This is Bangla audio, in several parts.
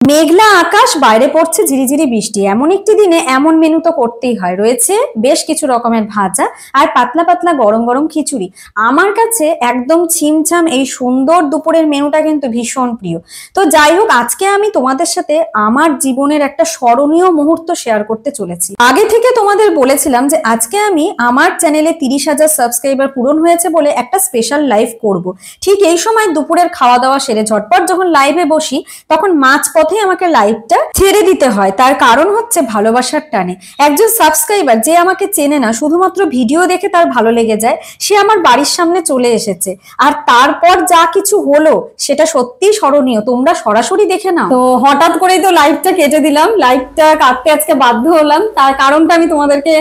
মেঘলা আকাশ, বাইরে পড়ছে ঝিরিঝিরি বৃষ্টি। এমন একটি দিনে এমন মেনু তো করতেই হয়। রয়েছে বেশ কিছু রকমের ভাজা আর পাতলা পাতলা গরম গরম খিচুড়ি। আমার কাছে একদম ছিমছাম এই সুন্দর দুপুরের মেনুটা কিন্তু ভীষণ প্রিয়। তো যাই হোক, আজকে আমি তোমাদের সাথে আমার জীবনের একটা স্মরণীয় মুহূর্ত শেয়ার করতে চলেছি। আগে থেকে তোমাদের বলেছিলাম যে আজকে আমি আমার চ্যানেলে 30,000 সাবস্ক্রাইবার পূরণ হয়েছে বলে একটা স্পেশাল লাইভ করব। ঠিক এই সময় দুপুরের খাওয়া দাওয়া সেরে ঝটপট যখন লাইভে বসি, তখন মাঝপথে আমাকে লাইভটা ছেড়ে দিতে হয়। তার কারণ হচ্ছে ভালোবাসার টানে। একজন সাবস্ক্রাইবার যে আমাকে চেনে না, শুধুমাত্র ভিডিও দেখে তার ভালো লেগে যায়, সে আমার বাড়ির সামনে চলে এসেছে। আর তারপর যা কিছু হলো সেটা সত্যি স্মরণীয়। তোমরা সরাসরি দেখে নাও। তো হঠাৎ করেই তো লাইভটা কেটে দিলাম, লাইভটা কাটতে আজকে বাধ্য হলাম। তার কারণটা আমি তোমাদেরকে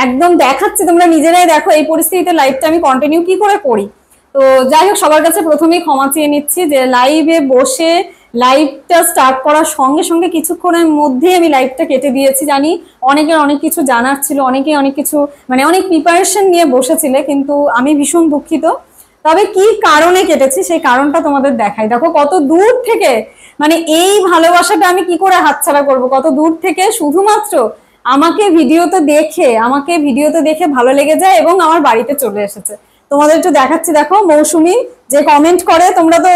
একদম দেখাচ্ছি, তোমরা নিজেরাই দেখো এই পরিস্থিতিতে লাইভটা আমি কন্টিনিউ কি করে করি। তো যাই হোক, সবার কাছে প্রথমেই ক্ষমা চেয়ে নিচ্ছি যে লাইভে বসে লাইভটা স্টার্ট করার সঙ্গে সঙ্গে কিছুক্ষণের মধ্যে আমি লাইভটা কেটে দিয়েছি। জানি অনেকের অনেক কিছু জানার ছিল, অনেকে অনেক কিছু অনেক প্রিপারেশন নিয়ে বসেছিলে, কিন্তু আমি ভীষণ দুঃখিত। তবে কি কারণে কেটেছি সেই কারণটা তোমাদের দেখাই। দেখো কত দূর থেকে, এই ভালোবাসাটা আমি কি করে হাতছাড়া করব। কত দূর থেকে শুধুমাত্র আমাকে ভিডিওতে দেখে ভালো লেগে যায় এবং আমার বাড়িতে চলে এসেছে। তোমাদের একটু দেখাচ্ছি, দেখো মৌসুমী যে কমেন্ট করে, তোমরা তো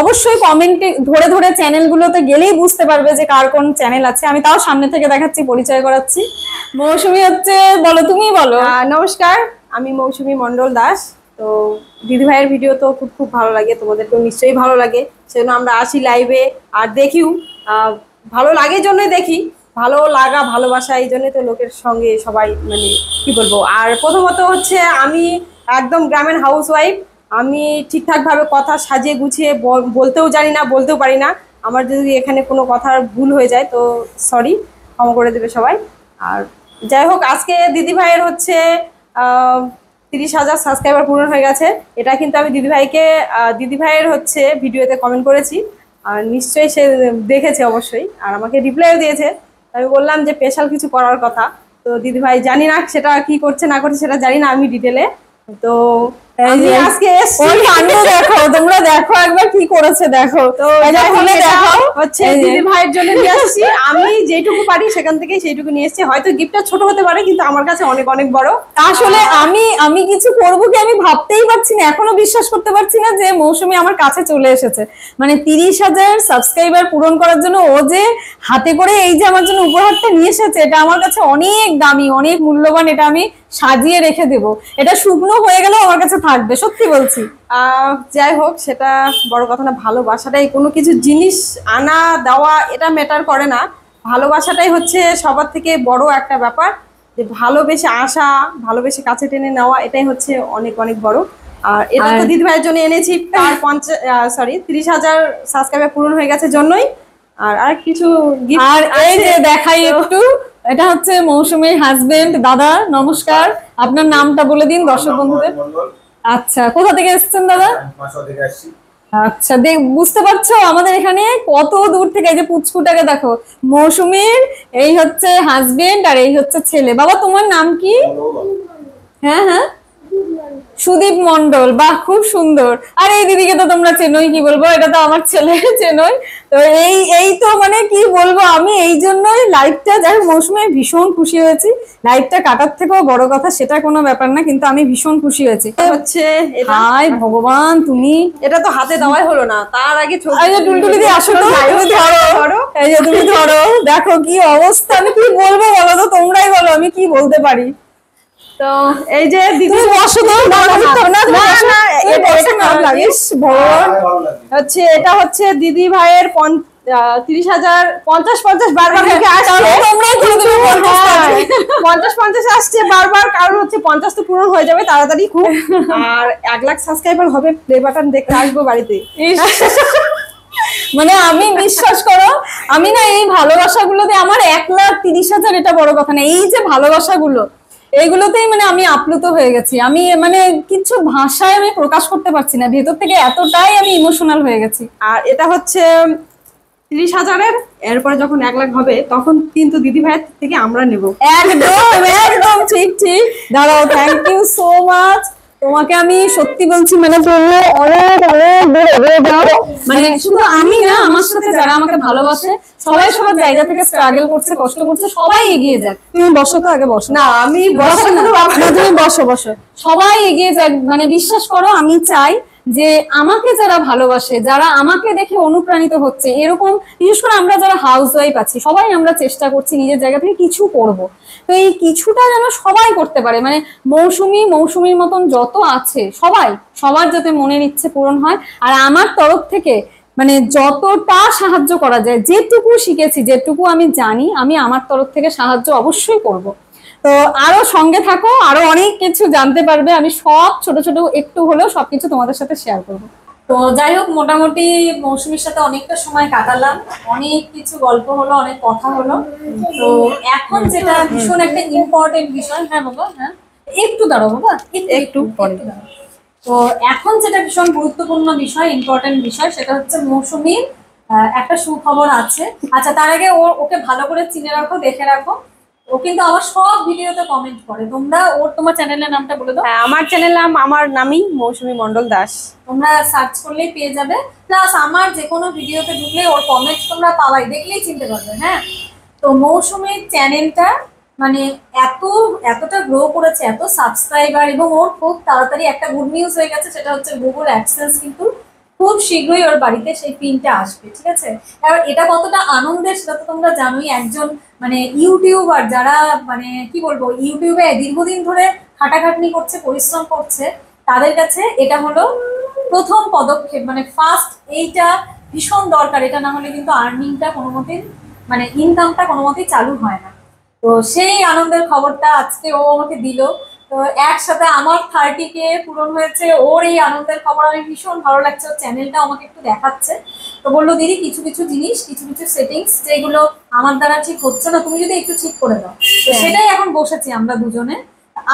অবশ্যই কমেন্টে ধরে ধরে চ্যানেলগুলোতে গেলেই বুঝতে পারবে যে কার কোন চ্যানেল আছে। আমি তাও সামনে থেকে দেখাচ্ছি, পরিচয় করাচ্ছি। মৌসুমী হচ্ছে, বলো, তুমি বলো। নমস্কার, আমি মৌসুমী মণ্ডল দাস। তো দিদি ভাইয়ের ভিডিও তো খুব খুব ভালো লাগে, তোমাদেরকেও নিশ্চয়ই ভালো লাগে, সেজন্য আমরা আসি লাইভে আর দেখিও। ভালো লাগে জন্যই দেখি, ভালো লাগা ভালোবাসা এই জন্যই তো লোকের সঙ্গে সবাই কি বলবো। আর প্রথমত হচ্ছে আমি একদম গ্রামের হাউস ওয়াইফ। আমি ঠিকঠাকভাবে কথা সাজিয়ে গুছিয়ে বলতেও জানি না, বলতেও পারি না। আমার যদি এখানে কোনো কথার ভুল হয়ে যায় তো সরি, ক্ষমা করে দেবে সবাই। আর যাই হোক, আজকে দিদি ভাইয়ের হচ্ছে 30,000 সাবস্ক্রাইবার পূরণ হয়ে গেছে। এটা কিন্তু আমি দিদি ভাইয়ের হচ্ছে ভিডিওতে কমেন্ট করেছি, আর নিশ্চয়ই সে দেখেছে অবশ্যই, আর আমাকে রিপ্লাইও দিয়েছে। আমি বললাম যে স্পেশাল কিছু করার কথা। তো দিদি ভাই জানি না সেটা কি করছে না করছে, সেটা জানি না আমি ডিটেলে। তো আমি আজকে দেখো, তোমরা দেখো একবার কি করেছে, দেখো। তো হচ্ছে দিদি ভাইয়ের জন্য নিয়ে আসছি। আমি যেটুকু পারি সেখান থেকে সেইটুকু নিয়ে এসেছি। হয়তো গিফটটা ছোট হতে পারে, কিন্তু আমার কাছে অনেক অনেক বড়। আসলে আমি কিছু করবো কি আমি ভাবতেই পারছি না, এখনো বিশ্বাস করতে পারছি না যে মৌসুমী আমার কাছে চলে এসেছে। 30,000 সাবস্ক্রাইবার পূরণ করার জন্য ও যে হাতে করে এই যে আমার জন্য উপহারটা নিয়ে এসেছে, এটা আমার কাছে অনেক দামি, অনেক মূল্যবান। এটা আমি সাজিয়ে রেখে দেবো, এটা শুকনো হয়ে গেলেও আমার কাছে থাকবে, সত্যি বলছি। যাই হোক, সেটা বড় কথা না। ভালোবাসাটাই, কোনো কিছু জিনিস আনা দেওয়া এটা ম্যাটার করে না। ভালোবাসাটাই হচ্ছে সবার থেকে বড় একটা ব্যাপার, যে ভালোবেসে আসা, ভালোবেসে কাছে টেনে নেওয়া, এটাই হচ্ছে অনেক অনেক বড়। আর এটা তো দিদি ভাইয়ের জন্য এনেছি, তার 30,000 সাবস্ক্রাইবার পূরণ হয়ে গেছে জন্যই। আর কিছু গিফট, আর এই যে দেখাই একটু, এটা হচ্ছে মৌসুমীর হাজবেন্ড। দাদা নমস্কার, আপনার নামটা বলে দিন দর্শক বন্ধুদের। আচ্ছা, কোথা থেকে এসেছেন দাদা? আচ্ছা, বুঝতে পারছো আমাদের এখানে কত দূর থেকে। এই যে পুচকুটাকে দেখো, মৌসুমীর এই হচ্ছে হাজবেন্ড আর এই হচ্ছে ছেলে। বাবা তোমার নাম কি? হ্যাঁ হ্যাঁ, সুদীপ মন্ডল। বাহ, খুব সুন্দর। আর এই দিদিকে তো তোমরা চেনোই, কি বলবো, এটা তো আমার ছেলে, চেনোই তো। এই তো কি বলবো, আমি এই জন্যই লাইভটা, যাই হোক মৌসুমী ভীষণ খুশি হয়েছি। লাইভটা কাটার থেকেও বড় কথা সেটা কোনো ব্যাপার না, কিন্তু আমি ভীষণ খুশি হয়েছি। হচ্ছে হাই ভগবান, তুমি এটা তো হাতে দেওয়াই হলো না, তার আগে টুলটুলি দিয়ে আসো তো, তুমি ধরো। এই যে তুমি ধরো, দেখো কি অবস্থা। আমি কি বলবো বলো তো, তোমরাই বলো আমি কি বলতে পারি। তো এই যে দিদি হচ্ছে, এটা হচ্ছে দিদি ভাইয়ের 30,000 50 বারবার মুখে আসছে, 50 আসছে বারবার, কারণ হচ্ছে 50 তো পূরণ হয়ে যাবে তাড়াতাড়ি খুব। আর 1 লাখ সাবস্ক্রাইবার হবে, প্লে বাটন দেখতে আসবো বাড়িতে। আমি বিশ্বাস করো, আমি না এই ভালোবাসাগুলোতে আমার 1,30,000 এটা বড় কথা না। এই যে ভালোবাসাগুলো, এইগুলোতেই আমি আপ্লুত হয়ে গেছি। আমি কিছু ভাষায় আমি প্রকাশ করতে পারছি না, ভেতর থেকে এতটাই আমি ইমোশনাল হয়ে গেছি। আর এটা হচ্ছে 30,000-এর, এরপরে যখন 1 লাখ হবে তখন কিন্তু দিদি ভাইয়ের থেকে আমরা নেব। একদম একদম ঠিক ঠিক। দাঁড়াও, থ্যাংক ইউ সো মাচ। তোমাকে আমি সত্যি বলছি, মানে তুমি অনেক অনেক দূর এগিয়ে যাও। মানে শুধু আমি না, আমার সাথে যারা আমাকে ভালোবাসে সবাই সবার জায়গা থেকে স্ট্রাগল করছে, কষ্ট করছে, সবাই এগিয়ে যাক। তুমি বসো তো, আগে বসো। না আমি বসো না, তুমি বসো বসো, সবাই এগিয়ে যাক। মানে বিশ্বাস করো, আমি চাই যে আমাকে যারা ভালোবাসে, যারা আমাকে দেখে অনুপ্রাণিত হচ্ছে, এরকম বিশেষ করে আমরা যারা হাউস ওয়াইফ আছি, সবাই আমরা চেষ্টা করছি নিজের জায়গা থেকে কিছু করব। তো এই কিছুটা যেন সবাই করতে পারে, মানে মৌসুমীর মতন যত আছে সবাই, সবার যাতে মনের ইচ্ছে পূরণ হয়। আর আমার তরফ থেকে মানে যতটা সাহায্য করা যায়, যেটুকু শিখেছি, যেটুকু আমি জানি, আমি আমার তরফ থেকে সাহায্য অবশ্যই করব। তো আরো সঙ্গে থাকো, আরো অনেক কিছু জানতে পারবে। আমি সব ছোট ছোট একটু হলেও সবকিছু তোমাদের সাথে শেয়ার করবো। তো যাই হোক, মোটামুটি মৌসুমীর সাথে অনেকটা সময় কাটালাম, অনেক কিছু গল্প হলো, অনেক কথা হলো। তো এখন যেটা ভীষণ একটা ইম্পর্টেন্ট বিষয়, হ্যাঁ বাবা, হ্যাঁ একটু দাঁড়াও বাবা, একটু পরে দাঁড়াও। তো এখন যেটা ভীষণ গুরুত্বপূর্ণ বিষয়, ইম্পর্টেন্ট বিষয়, সেটা হচ্ছে মৌসুমীর একটা সুখবর আছে। আচ্ছা, তার আগে ওকে ভালো করে চিনে রাখো, দেখে রাখো। ও কিন্তু আমার সব ভিডিওতে কমেন্ট করে। তোমরা তোমার চ্যানেলের নামটা বলে দাও। আমার চ্যানেল নাম আমার নামই মৌসুমী মন্ডল দাস। তোমরা সার্চ করলেই পেয়ে যাবে। প্লাস আমার যে কোনো ভিডিওতে ঢুকলে ওর কমেন্ট তোমরা পাবাই, দেখলেই চিনতে পারবে। হ্যাঁ, তো মৌসুমীর চ্যানেলটা মানে এতটা গ্রো করেছে, এত সাবস্ক্রাইবার, এবং ওর খুব তাড়াতাড়ি একটা গুড নিউজ হয়ে গেছে, সেটা হচ্ছে গুগল অ্যাডসেন্স কিন্তু খুব শীঘ্রই ওর বাড়িতে সেই পিনটা আসবে। ঠিক আছে, এবার এটা কতটা আনন্দের সেটা তো তোমরা জানোই। একজন মানে ইউটিউবার, যারা মানে কি বলবো, ইউটিউবে দীর্ঘদিন ধরে খাটাখাটনি করছে, পরিশ্রম করছে, তাদের কাছে এটা হলো প্রথম পদক্ষেপ, মানে ফার্স্ট। এইটা ভীষণ দরকার, এটা না হলে কিন্তু আর্নিংটা কোনো মতেই, মানে ইনকামটা কোনো মতেই চালু হয় না। তো সেই আনন্দের খবরটা আজকে ও আমাকে দিল। তো একসাথে আমার 30K পূরণ হয়েছে, ওর এই আনন্দের খবর আমি ভীষণ ভালো লাগছে। ওর চ্যানেলটা আমাকে একটু দেখাচ্ছে, তো বললো দিদি কিছু কিছু জিনিস, কিছু কিছু সেটিংস যেগুলো আমার দ্বারা ঠিক হচ্ছে না, তুমি যদি একটু ঠিক করে দাও। তো সেটাই এখন বসেছি আমরা দুজনে।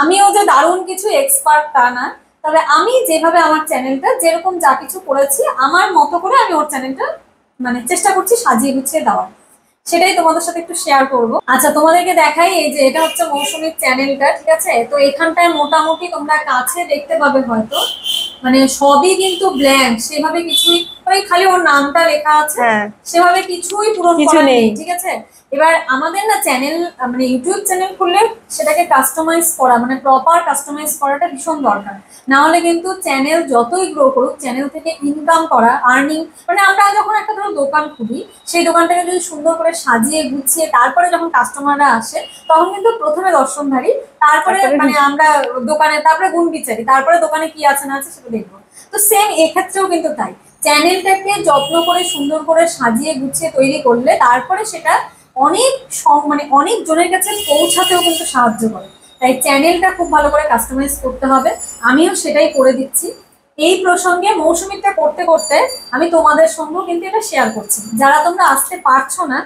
আমিও যে দারুণ কিছু এক্সপার্ট তা না, তবে আমি যেভাবে আমার চ্যানেলটা যেরকম যা কিছু করেছি আমার মতো করে আমি ওর চ্যানেলটা মানে চেষ্টা করছি সাজিয়ে গুছিয়ে দেওয়ার, সেটাই তোমাদের সাথে একটু শেয়ার করব। আচ্ছা, তোমাদেরকে দেখাই, এই যে এটা হচ্ছে মৌসুমীর চ্যানেলটা। ঠিক আছে, তো এখানটায় মোটামুটি তোমরা কাছে দেখতে পাবে হয়তো, মানে সবই কিন্তু ব্ল্যাঙ্ক, সেভাবে কিছুই, ওই খালি ওর নামটা লেখা আছে, সেভাবে কিছুই পূরণ করা নেই। ঠিক আছে, এবার আমাদের না চ্যানেল, মানে ইউটিউব চ্যানেল খুললে সেটাকে কাস্টমাইজ করা, মানে প্রপার কাস্টমাইজ করাটা ভীষণ দরকার। না হলে কিন্তু চ্যানেল যতই গ্রো করুক, চ্যানেল থেকে ইনকাম করা, আর্নিং, মানে আমরা যখন একটা ধরো দোকান খুলি, সেই দোকানটাকে যদি সুন্দর করে সাজিয়ে গুছিয়ে তারপরে যখন কাস্টমাররা আসে, তখন কিন্তু প্রথমে দর্শনধারী, তারপরে মানে আমরা দোকানে, তারপরে গুণ বিচারি, তারপরে দোকানে কি আছে না আছে সেটা দেখবো। তো সেম এক্ষেত্রেও কিন্তু তাই, চ্যানেলটাকে যত্ন করে সুন্দর করে সাজিয়ে গুছিয়ে তৈরি করলে তারপরে সেটা অনেক মানে অনেক জনের কাছে পৌঁছাতেও কিন্তু সাহায্য করে। তাই চ্যানেলটা খুব ভালো করে কাস্টমাইজ করতে হবে, আমিও সেটাই করে দিচ্ছি। এই প্রসঙ্গে মৌসুমীটা করতে করতে আমি তোমাদের সঙ্গেও কিন্তু এটা শেয়ার করছি, যারা তোমরা আসতে পারছো না।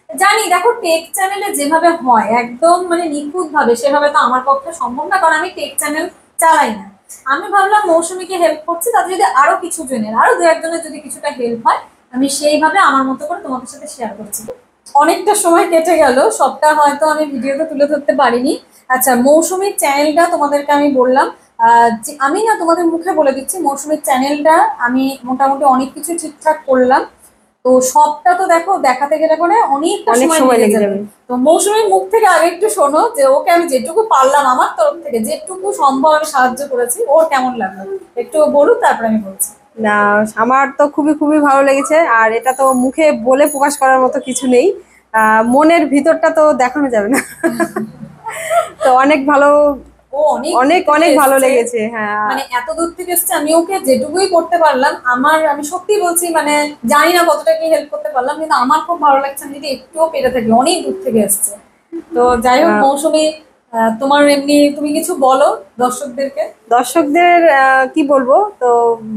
জানি, দেখো টেক চ্যানেলে যেভাবে হয় একদম মানে নিখুঁত ভাবে, সেভাবে তো আমার পক্ষে সম্ভব না, কারণ আমি টেক চ্যানেল চালাই না। আমি ভাবলাম মৌসুমীকে হেল্প করছি, তাতে যদি আরো কিছু জনের, আরো দু একজনের যদি কিছুটা হেল্প হয়, আমি সেইভাবে আমার মতো করে তোমাদের সাথে শেয়ার করছি। অনেকটা সময় কেটে গেল, সবটা হয়তো আমি ভিডিওতে তুলে ধরতে পারিনি। আচ্ছা, মৌসুমীর চ্যানেলটা তোমাদেরকে আমি বললাম, আমি না তোমাদের মুখে বলে দিচ্ছি, মৌসুমীর চ্যানেলটা আমি মোটামুটি অনেক কিছু ঠিকঠাক করলাম। তো সবটা তো দেখো দেখাতে গেলে পরে অনেকটা সময় লেগে যাবে। তো মৌসুমীর মুখ থেকে আগে একটু শোনো, যে ওকে আমি যেটুকু পারলাম আমার তরফ থেকে যেটুকু সম্ভব আমি সাহায্য করেছি, ওর কেমন লাগলো একটু বলুন, তারপরে আমি বলছি। না, আমার তো খুবই খুবই ভালো লেগেছে। আর এটা তো মুখে বলে প্রকাশ করার মতো কিছু নেই, মনের ভিতরটা তো দেখানো যাবে না। তো অনেক ভালো, অনেক অনেক ভালো লেগেছে। হ্যাঁ, মানে এত দূর থেকে এসছে, আমি ওকে যেটুকুই করতে পারলাম আমি সত্যি বলছি, মানে জানি না কতটা কি হেল্প করতে পারলাম, কিন্তু আমার খুব ভালো লাগছে, আমি যদি একটুও পেরে থাকি, অনেক দূর থেকে এসছে। তো যাই হোক মৌসুমী, তোমার এমনি তুমি কিছু বলো দর্শকদের কি বলবো। তো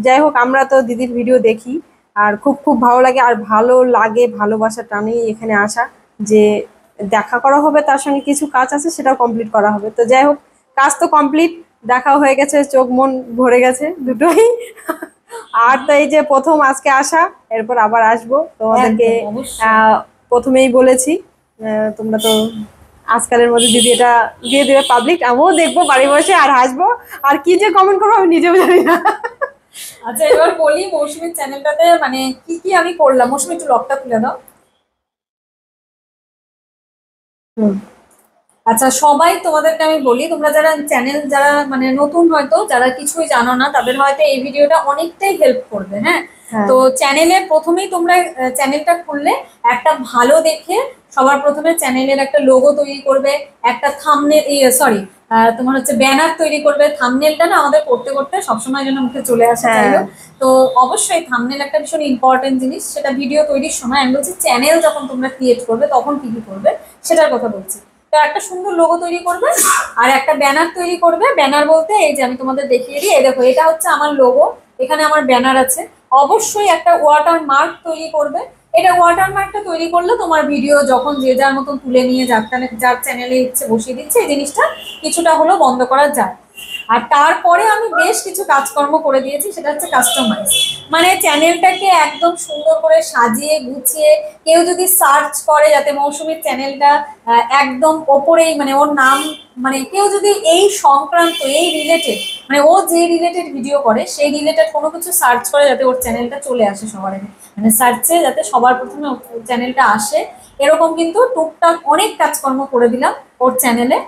যাই হোক, আমরা তো দিদির ভিডিও দেখি আর খুব খুব ভালো লাগে, আর ভালো লাগে, ভালোবাসা টানেই এখানে আসা, যে দেখা করা হবে, তার সঙ্গে কিছু কাজ আছে সেটাও কমপ্লিট করা হবে। তো যাই হোক, কাজ তো কমপ্লিট, দেখা হয়ে গেছে, চোখ মন ভরে গেছে দুটোই। আর তো এই যে প্রথম আজকে আসা, এরপর আবার আসবো। তোমাদেরকে প্রথমেই বলেছি, তোমরা তো আজকালের মধ্যে দিদি এটা দিয়ে দেবে পাবলিক, আমিও দেখবো বাড়ি বসে আর হাসবো, আর কি যে কমেন্ট করবো আমি নিজেও জানি না। আচ্ছা এবার বলি মৌসুমীর চ্যানেলটাতে মানে কি কি আমি করলাম। মৌসুমী একটু লকটা খুলে দাও। আচ্ছা সবাই তোমাদেরকে আমি বলি, তোমরা যারা চ্যানেল যারা মানে নতুন হয়তো যারা কিছুই জানো না তাদের হয়তো এই ভিডিওটা অনেকটাই হেল্প করবে। হ্যাঁ, তো চ্যানেলে প্রথমেই তোমরা চ্যানেলটা খুললে একটা ভালো দেখে সবার প্রথমে চ্যানেলের একটা লোগো তৈরি করবে, একটা থাম্বনেল সরি তোমার হচ্ছে ব্যানার তৈরি করবে। থাম্বনেলটা না আমাদের করতে করতে সবসময় যেন মুখে চলে আসে। তো অবশ্যই থাম্বনেল একটা ভীষণ ইম্পর্টেন্ট জিনিস, সেটা ভিডিও তৈরির সময় আমি বলছি চ্যানেল যখন তোমরা ক্রিয়েট করবে তখন কি কি করবে সেটার কথা বলছি। তো একটা সুন্দর লোগো তৈরি করবে আর একটা ব্যানার তৈরি করবে। ব্যানার বলতে এই যে আমি তোমাদের দেখিয়ে দিই, এই দেখো এটা হচ্ছে আমার লোগো, এখানে আমার ব্যানার আছে। অবশ্যই একটা ওয়াটার মার্ক তৈরি করবে। এটা ওয়াটার মার্কটা তৈরি করলে তোমার ভিডিও যখন যে যার মতন তুলে নিয়ে যার চ্যানেলে ইচ্ছে বসিয়ে দিচ্ছে এই জিনিসটা কিছুটা হলেও বন্ধ করা যায়। আর তারপরে আমি বেশ কিছু কাজকর্ম করে দিয়েছি, সেটা হচ্ছে কাস্টমাইজ, মানে চ্যানেলটাকে একদম সুন্দর করে সাজিয়ে গুছিয়ে কেউ যদি সার্চ করে যাতে মৌসুমীর চ্যানেলটা একদম ওপরেই মানে ওর নাম মানে কেউ যদি এই সংক্রান্ত এই রিলেটেড মানে ও যে রিলেটেড ভিডিও করে সেই রিলেটেড কোনো কিছু সার্চ করে যাতে ওর চ্যানেলটা চলে আসে সবার আগে, মানে সার্চে যাতে সবার প্রথমে চ্যানেলটা আসে এরকম কিন্তু টুকটাক অনেক কাজকর্ম করে দিলাম ওর চ্যানেলে।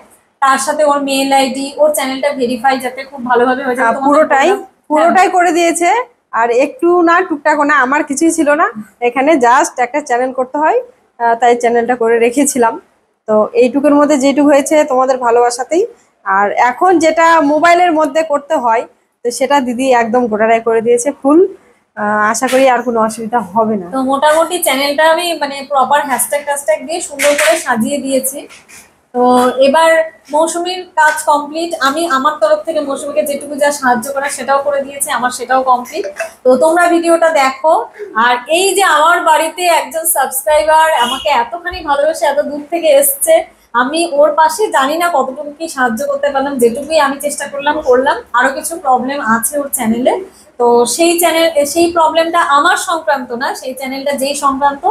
তার সাথে ওর মেল আইডি ওর চ্যানেলটা ভেরিফাই যাতে খুব ভালোভাবে হয়ে যায়, পুরোটাই করে দিয়েছে। আর একটু না টুকটাক না, আমার কিছুই ছিল না, এখানে জাস্ট একটা চ্যানেল করতে হয় তাই চ্যানেলটা করে রেখেছিলাম। তো এইটুকুর মধ্যে যেটুকু হয়েছে তোমাদের ভালোবাসাতেই। আর এখন যেটা মোবাইলের মধ্যে করতে হয় তো সেটা দিদি একদম গোটাটাই করে দিয়েছে ফুল। আশা করি আর কোনো অসুবিধা হবে না। তো মোটামুটি চ্যানেলটা আমি মানে প্রপার হ্যাশট্যাগ দিয়ে সুন্দর করে সাজিয়ে দিয়েছি। তো এবার মৌসুমীর কাজ কমপ্লিট, আমি আমার তরফ থেকে মৌসুমীকে যেটুকু যা সাহায্য করা সেটাও করে দিয়েছি, আমার সেটাও কমপ্লিট। তো তোমরা ভিডিওটা দেখো। আর এই যে আমার বাড়িতে একজন সাবস্ক্রাইবার আমাকে এতখানি ভালোবেসে এত দূর থেকে এসছে, আমি ওর পাশে জানি না কতটুকু কি সাহায্য করতে পারলাম, যেটুকুই আমি চেষ্টা করলাম। আরো কিছু প্রবলেম আছে ওর চ্যানেলে, তো সেই প্রবলেমটা আমার সংক্রান্ত না, সেই চ্যানেলটা যেই সংক্রান্ত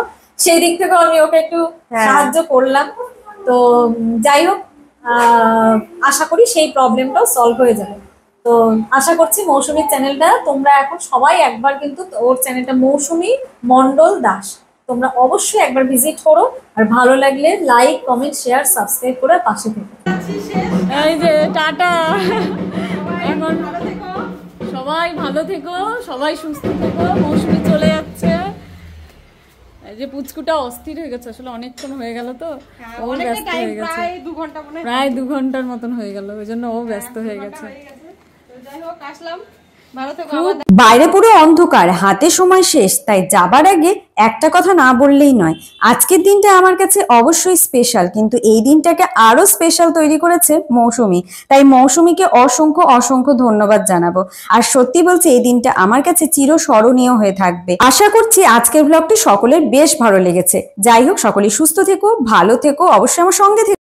সেই দিক থেকে আমি ওকে একটু সাহায্য করলাম। তো যাই হোক আশা করি সেই প্রবলেমটাও সলভ হয়ে যাবে। তো আশা করছি মৌসুমীর চ্যানেলটা তোমরা এখন সবাই একবার কিন্তু ওর চ্যানেলটা মৌসুমী মণ্ডল দাস তোমরা অবশ্যই একবার ভিজিট করো। আর ভালো লাগলে লাইক কমেন্ট শেয়ার সাবস্ক্রাইব করে পাশে থেকো। এই যে টাটা, এখন সবাই ভালো থেকো, সবাই সুস্থ থেকো। মৌসুমী চলে যাচ্ছে। এই যে পুচকুটা অস্থির হয়ে গেছে, আসলে অনেকক্ষণ হয়ে গেল তো ও ব্যস্ত হয়ে গেছে, প্রায় 2 ঘন্টার মতন হয়ে গেল, ওই জন্য ও ব্যস্ত হয়ে গেছে। বাইরে পুরো অন্ধকার, হাতে সময় শেষ, তাই যাবার আগে একটা কথা না বললেই নয়। আজকের দিনটা আমার কাছে অবশ্যই স্পেশাল, কিন্তু এই দিনটাকে আরো স্পেশাল তৈরি করেছে মৌসুমী, তাই মৌসুমীকে অসংখ্য অসংখ্য ধন্যবাদ জানাবো। আর সত্যি বলছি এই দিনটা আমার কাছে চিরস্মরণীয় হয়ে থাকবে। আশা করছি আজকের ব্লগটি সকলের বেশ ভালো লেগেছে। যাই হোক সকলেই সুস্থ থেকো, ভালো থেকো, অবশ্যই আমার সঙ্গে থেকো।